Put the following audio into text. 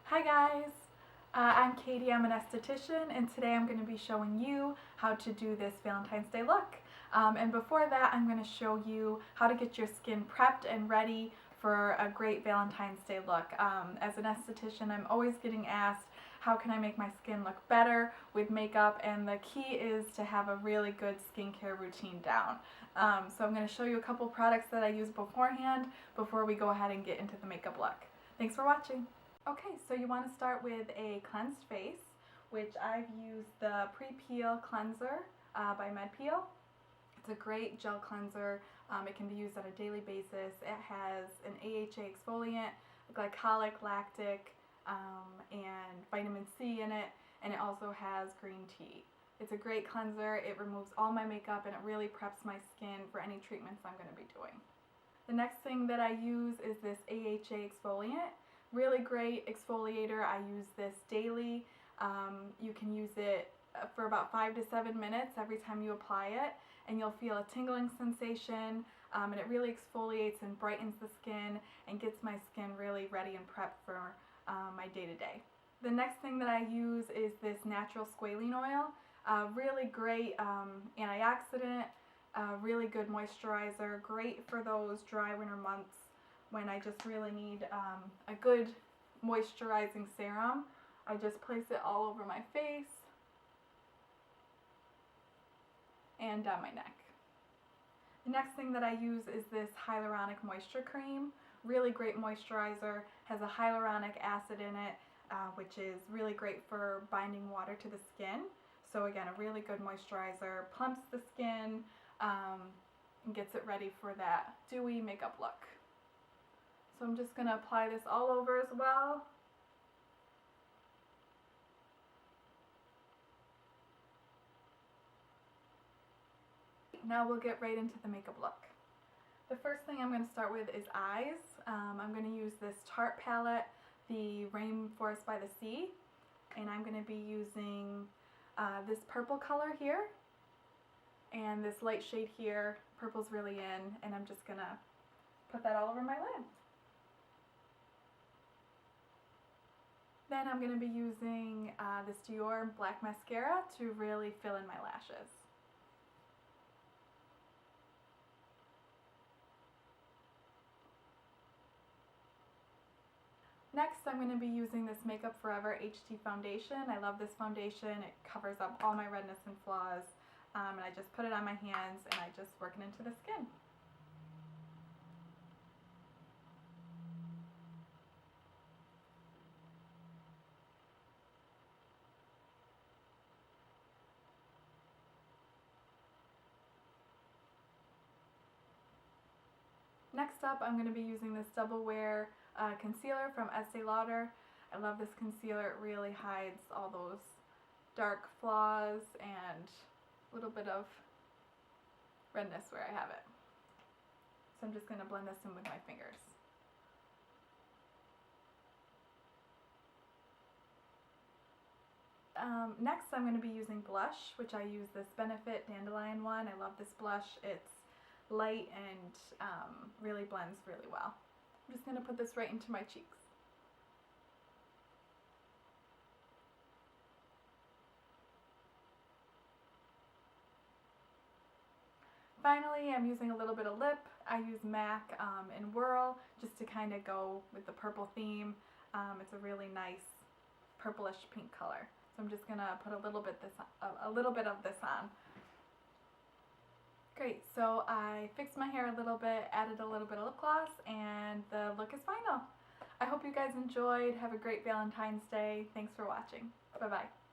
Hi guys, I'm Katie. I'm an esthetician, and today I'm going to be showing you how to do this Valentine's Day look. And before that, I'm going to show you how to get your skin prepped and ready for a great Valentine's Day look. As an esthetician, I'm always getting asked, how can I make my skin look better with makeup? And the key is to have a really good skincare routine down. So I'm going to show you a couple products that I use beforehand before we go ahead and get into the makeup look. Thanks for watching. Okay, so you want to start with a cleansed face, which I've used the Pre-Peel Cleanser by MedPeel. It's a great gel cleanser. It can be used on a daily basis. It has an AHA exfoliant, glycolic, lactic, and vitamin C in it, and it also has green tea. It's a great cleanser. It removes all my makeup and it really preps my skin for any treatments I'm going to be doing. The next thing that I use is this AHA exfoliant. Really great exfoliator. I use this daily. You can use it for about 5 to 7 minutes every time you apply it, and you'll feel a tingling sensation, and it really exfoliates and brightens the skin and gets my skin really ready and prepped for my day-to-day. The next thing that I use is this natural squalene oil. Really great antioxidant, really good moisturizer, great for those dry winter months when I just really need a good moisturizing serum. I just place it all over my face and down my neck. The next thing that I use is this hyaluronic moisture cream. Really great moisturizer, has a hyaluronic acid in it, which is really great for binding water to the skin. So again, a really good moisturizer, plumps the skin, and gets it ready for that dewy makeup look. So I'm just going to apply this all over as well. Now we'll get right into the makeup look. The first thing I'm going to start with is eyes. I'm going to use this Tarte palette, the Rainforest by the Sea, and I'm going to be using this purple color here and this light shade here. Purple's really in, and I'm just going to put that all over my lid. Then I'm going to be using this Dior black mascara to really fill in my lashes. Next, I'm going to be using this Makeup Forever HD foundation. I love this foundation. It covers up all my redness and flaws. And I just put it on my hands and I just work it into the skin. Next up, I'm going to be using this Double Wear concealer from Estee Lauder. I love this concealer. It really hides all those dark flaws and a little bit of redness where I have it. So I'm just going to blend this in with my fingers. Next, I'm going to be using blush, which I use this Benefit Dandelion one. I love this blush. It's light and really blends really well. I'm just going to put this right into my cheeks. Finally, I'm using a little bit of lip. I use MAC in Whirl just to kind of go with the purple theme. It's a really nice purplish pink color. So I'm just going to put a little bit of this on. Great, so I fixed my hair a little bit, added a little bit of lip gloss, and the look is final. I hope you guys enjoyed. Have a great Valentine's Day. Thanks for watching. Bye-bye.